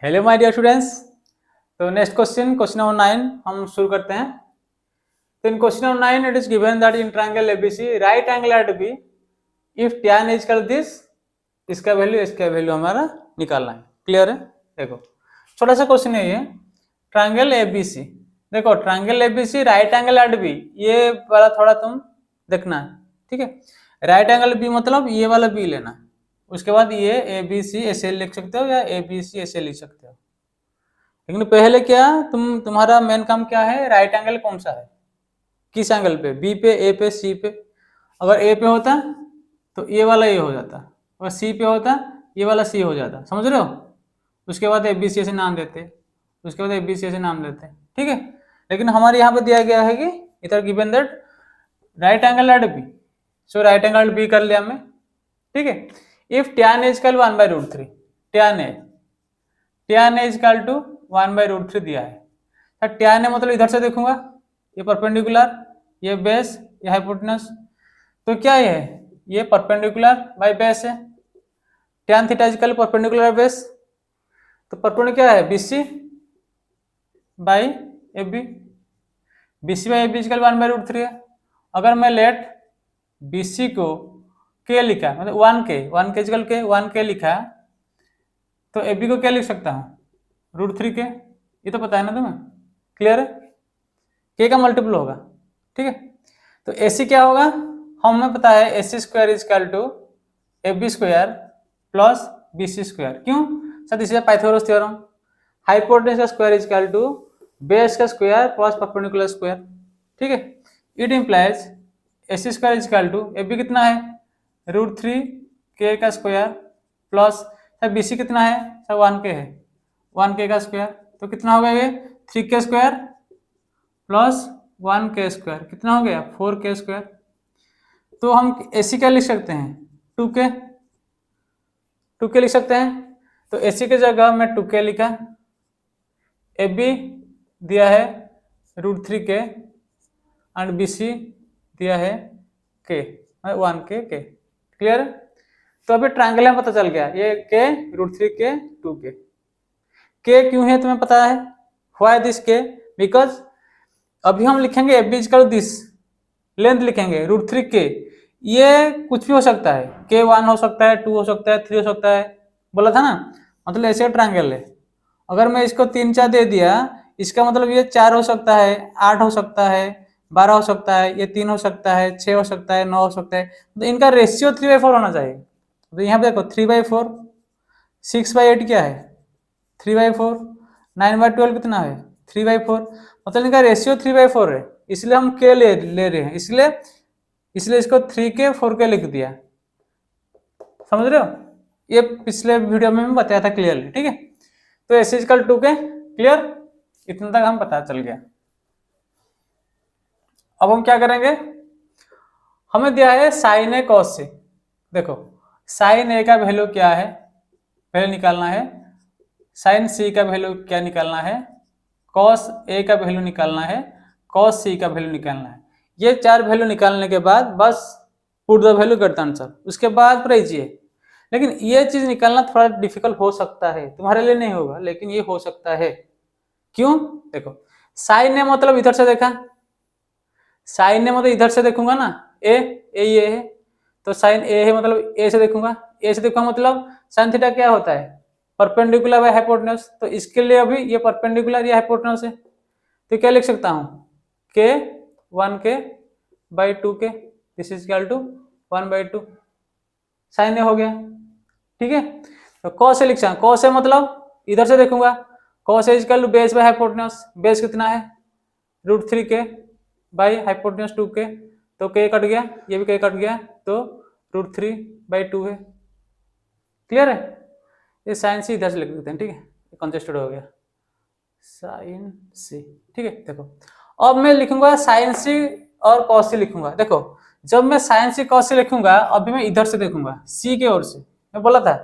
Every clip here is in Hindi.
Hello my dear students. तो नेक्स्ट क्वेश्चन नंबर 9 हम शुरू करते हैं। तो in question number 9 it is given that in triangle ABC right angle at B if tan is equal this, इसका वैल्यू हमारा निकालना है। क्लियर है? देखो छोटा सा क्वेश्चन है ये। ट्रायंगल एबीसी, देखो triangle ABC right angle at B, ये वाला थोड़ा तुम देखना है, ठीक है। राइट एंगल बी मतलब ये वाला बी लेना है। उसके बाद ये ए बी सी ऐसे लिख सकते हो या ए बी सी ऐसे लिख सकते हो। लेकिन पहले क्या तुम्हारा मेन काम क्या है, राइट एंगल कौन सा है, किस एंगल पे, बी पे, ए पे, सी पे। अगर ए पे होता तो ये वाला ए हो जाता, अगर सी पे होता ये वाला सी हो जाता। समझ रहे हो? उसके बाद ए बी सी ऐसे नाम देते, उसके बाद ए बी सी ऐसे नाम देते, ठीक है। लेकिन हमारे यहाँ पे दिया गया है कि इधर given that right angle at B, so right angle B कर लिया हमने, ठीक है। If tan is equal 1/√3, tan is equal to 1/√3 दिया है। tan है मतलब इधर से देखूंगा ये परपेंडिकुलर, ये बेस, ये हाइपोटेनस, तो क्या ये है, ये परपेंडिकुलर बाय बेस है। tan theta is equal perpendicular base, तो परपेंडिकुलर क्या है, BC by AB, BC by AB is equal 1/√3 है। अगर मैं लेट BC को K लिखा, मतलब 1K इक्वल के 1K लिखा, तो AB को क्या लिख सकता हूँ, √3K, ये तो पता है ना तुम्हें। क्लियर है? K का मल्टीपल होगा, ठीक है। तो AC क्या होगा, हमें पता है AC square is equal to AB square plus BC square. क्यों sir, this is Pythagoras theorem. Hypotenuse का square is equal to base का स्क्वायर प्लस परपेंडिकुलर स्क्वायर, ठीक है। It implies AC square is equal to AB कितना है, √3K का स्क्वायर प्लस सर BC कितना है, सर 1K है, 1K का स्क्वायर, तो कितना हो गया ये 3K square plus 1K square, कितना हो गया 4K स्क्वायर। तो हम AC क्या लिख सकते हैं, 2K लिख सकते हैं। तो AC की जगह में 2K लिखा, AB दिया है √3K एंड BC दिया है K, 1K। क्लियर? तो अभी ट्रायंगल में पता चल गया, ये K √3K 2K। K क्यों है तुम्हें पता है, व्हाई दिस K, बिकॉज अभी हम लिखेंगे AB इक्वल दिस, लेंथ लिखेंगे √3K, ये कुछ भी हो सकता है, K1 हो सकता है, 2 हो सकता है, 3 हो सकता है, बोला था ना। मतलब ऐसे ट्रायंगल है, अगर मैं इसको 3 4 दे दिया, इसका मतलब ये 4 हो सकता है, 8 हो सकता है, 12 हो सकता है, ये 3 हो सकता है, 6 हो सकता है, 9 हो सकता है। तो इनका रेशियो 3/4 होना चाहिए। तो यहाँ पे देखो 3/4, 6/8 क्या है 3/4, 9/12 कितना है 3/4, मतलब इनका रेशियो 3/4 है, इसलिए हम K ले रहे हैं, इसलिए इसको 3K 4K लिख दिया। समझ रहे हो? ये पिछले वीडियो में मैं बताया था क्लियरली, ठीक है। तो AC इक्वल 2K, क्लियर, इतना तक हम पता चल गया। अब हम क्या करेंगे, हमें दिया है साइन A cos C। देखो साइन A का वैल्यू क्या है, पहले निकालना है। साइन C का वैल्यू क्या निकालना है, cos A का वैल्यू निकालना है, cos C का वैल्यू निकालना है। ये 4 वैल्यू निकालने के बाद बस put the value get the answer, उसके बाद पूरा इजी है। लेकिन ये चीज निकालना थोड़ा डिफिकल्ट हो सकता है, तुम्हारे लिए नहीं होगा, लेकिन ये हो सकता है। क्यों? देखो साइन ए मतलब इधर से देखा, साइन ए मतलब इधर से देखूंगा ना, ए ये है, तो साइन ए है मतलब ए से देखूंगा, ए से देखूंगा मतलब साइन थीटा क्या होता है, परपेंडिकुलर बाय हाइपोटेनस। तो इसके लिए अभी ये परपेंडिकुलर या हाइपोटेनस है, तो क्या लिख सकता हूँ, K 1K by 2K, this is equal to 1/2, sine A हो गया, ठीक है। तो cos ए लिख सकता, cos ए मतलब इधर से देखूंगा, cos A equal to base by hypotenuse, base कितना है √3K बाई हाइपोटेनस 2K, तो K कट गया, ये भी K कट गया, तो √3/2 है। क्लियर है? ये साइन सी इधर से लिख देते हैं, ठीक है, कंजेस्टेड हो गया साइन सी, ठीक है। देखो अब मैं लिखूंगा साइन सी और cos सी लिखूंगा। देखो जब मैं साइन सी cos सी लिखूंगा, अभी मैं इधर से देखूंगा, सी की ओर से, मैं बोला था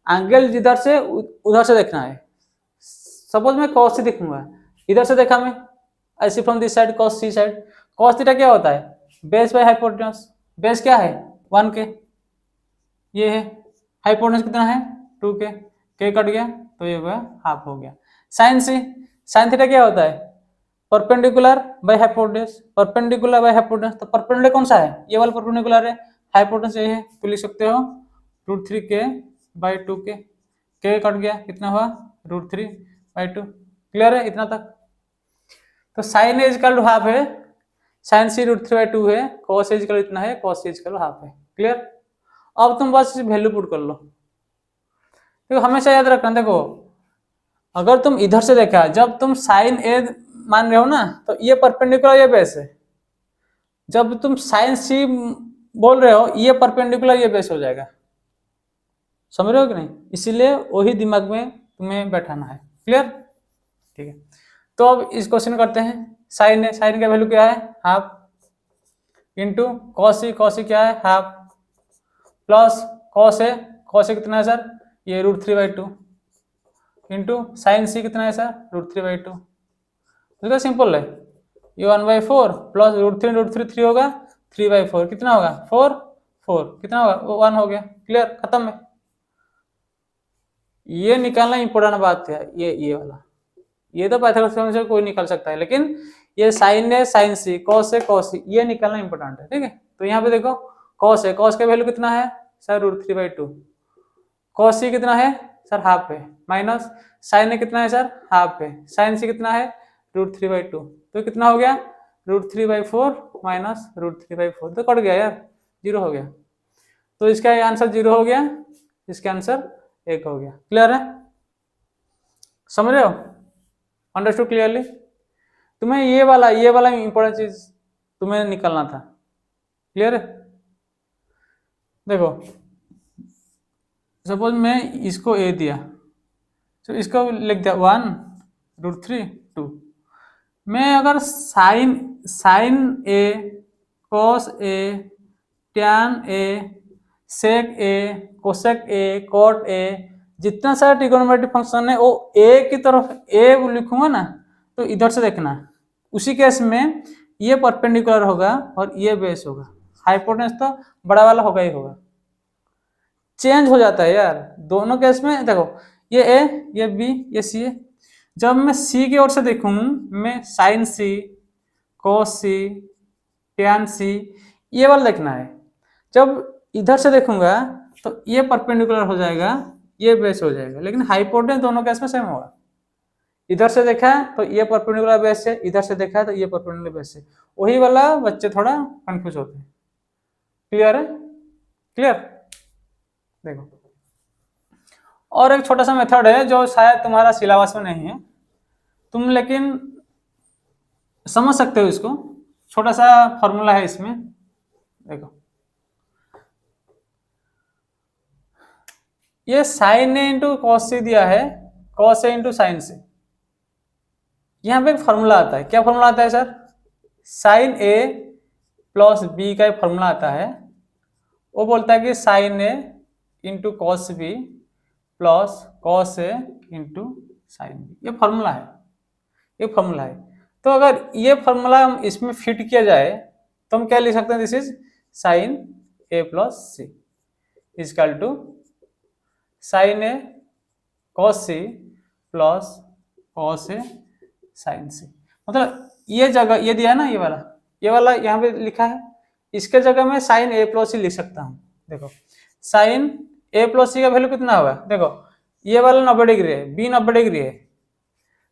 एंगल जिधर से उधर से देखना है। सपोज मैं cos सी देखूंगा, इधर से देखा मैं, ऐसे from this side cos C side, cos theta क्या होता है, बेस बाय हाइपोटेनस, बेस क्या है 1K, ये है, हाइपोटेनस कितना है 2K, K कट गया, तो ये हुआ हाफ हो गया। साइन सी, साइन थीटा क्या होता है? Perpendicular by hypotenuse, perpendicular by hypotenuse. तो परपेंडिकुलर कौन सा है? ये वाला परपेंडिकुलर है, हाइपोटेन्यूज ये है, तो लिख सकते हो √3k/2 के कट गया, कितना हुआ? √3/2। क्लियर है इतना तक? तो sine A is equal to half है, साइन सी √3/2 है, कॉस ए इजकल इतना है, कॉस सी इजकल हाफ है। क्लियर? अब तुम बस वैल्यू पुट कर लो। देखो हमेशा याद रखना, देखो अगर तुम इधर से देखा, जब तुम साइन ए मान रहे हो ना, तो ये परपेंडिकुलर ये बेस है। जब तुम साइन सी बोल रहे हो, ये परपेंडिकुलर ये बेस हो जाएगा। समझ रहे हो कि नहीं? इसीलिए वही दिमाग में तुम्हें बैठाना है। क्लियर? ठीक है, तो अब इस क्वेश्चन करते हैं। साइन है, साइन का वैल्यू क्या है? हाफ, इंटू कॉस सी, कॉस सी क्या है? हाफ, प्लस कॉस है, कॉस ए कितना है सर? ये √3/2, इंटू साइन सी कितना है सर? √3/2। तो सिंपल है, ये 1/4 प्लस √3 होगा, 3/4 कितना होगा? 4, 4 कितना होगा? 1 हो गया। क्लियर? खत्म है। ये निकालना इंपॉर्टेंट बात है, ये वाला, ये तो पाइथागोरस से कोई निकाल सकता है, लेकिन ये साइन है, साइन सी, कॉस है, कॉस सी, ये निकालना इंपॉर्टेंट है। ठीक है, तो यहाँ पे देखो कॉस है, कॉस का वैल्यू कितना है सर? √3/2। कॉस सी कितना है सर? हाफ है, माइनस साइन ए कितना है सर? हाफ है, साइन सी कितना है? √3/2। तो कितना हो गया? √3/4 माइनस √3/4, तो कट गया यार, 0 हो गया। तो इसका आंसर 0 हो गया, इसका आंसर 1 हो गया। क्लियर है? समझ रहे हो? Understood clearly? तुम्हें ये वाला इंपॉर्टेंट चीज तुम्हें निकालना था। क्लियर है? देखो सपोज मैं इसको ए दिया, तो इसको लिख दिया 1 √3 2। मैं अगर sine A, cos A, tan A, sec A, cosec A, cot A, जितना सारा ट्रिगोनोमेट्रिक फंक्शन है वो ए की तरफ ए लिखूंगा ना, तो इधर से देखना, उसी केस में ये परपेंडिकुलर होगा और ये बेस होगा। हाइपोटेन्यूज तो बड़ा वाला होगा ही होगा। चेंज हो जाता है यार दोनों केस में। देखो ये ए, ये बी, ये सी है। जब मैं सी की ओर से देखूं, मैं साइन सी, कॉस सी, टैन सी, ये वाला देखना है। जब इधर से देखूंगा तो ये परपेंडिकुलर हो जाएगा, ये बेस हो जाएगा, लेकिन हाइपोटेन्यूज दोनों केस में सेम होगा। इधर से देखा है तो ये परपेंडिकुलर बेस है, इधर से देखा है तो ये परपेंडिकुलर बेस है। वही वाला बच्चे थोड़ा कंफ्यूज होते हैं। क्लियर है? क्लियर? देखो और एक छोटा सा मेथड है जो शायद तुम्हारा सिलेबस में नहीं है, तुम लेकिन समझ सकते हो इसको। छोटा सा फॉर्मूला है इसमें, देखो ये साइन ए इंटू कॉस सी दिया है, कॉस ए इंटू साइन सी। यहाँ पे एक फॉर्मूला आता है, क्या फॉर्मूला आता है sir? Sine A plus B का एक फॉर्मूला आता है, वो बोलता है कि sine A into cos B plus cos A into sine B. ये फॉर्मूला है, ये फॉर्मूला है। तो अगर ये फॉर्मूला हम इसमें फिट किया जाए तो हम क्या लिख सकते हैं? This is sine A plus C is equal to sine A cos C plus cos A sine C. मतलब ये जगह ये दिया है ना, ये वाला यहाँ पे लिखा है, इसके जगह में साइन ए प्लस सी लिख सकता हूँ। देखो साइन ए प्लस सी का वैल्यू कितना होगा? देखो ये वाला 90 डिग्री है, बी 90 डिग्री है,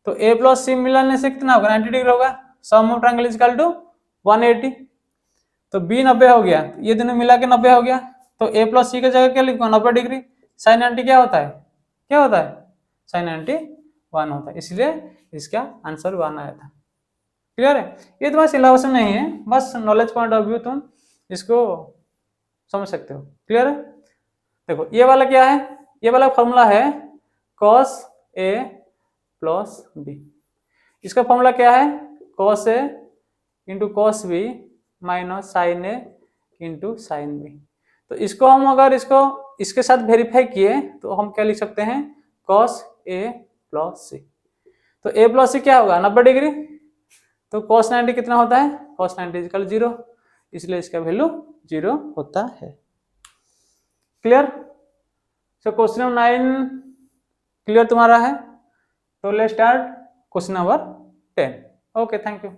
तो ए प्लस सी मिलाने से कितना होगा? 90 डिग्री होगा। Sum of triangle is equal to 180। तो बी 90 हो गया, ये दोनों मिला के 90 हो गया, तो ए प्लस सी की जगह क्या लिखूंगा? 90 डिग्री। साइन 90 क्या होता है? क्या होता है? साइन 90 1 होता है, इसलिए इसका आंसर 1 आया था। क्लियर है? ये तुम्हारे सिलेबस में नहीं है, बस नॉलेज पॉइंट ऑफ व्यू तुम इसको समझ सकते हो। क्लियर है? देखो ये वाला क्या है? ये वाला फॉर्मूला है cos a प्लस बी। इसका फॉर्मूला क्या है? cos a into cos B minus sine A into sine B. तो इसको हम अगर इसके साथ वेरीफाई किए तो हम क्या लिख सकते हैं? cos a प्लस सी। तो a प्लस सी क्या होगा? 90 डिग्री। तो cos 90 कितना होता है? cos 90 इक्वल 0, इसलिए इसका वैल्यू 0 होता है। Clear? So question number 9 clear तुम्हारा है? तो let's start question number 10। Okay, thank you.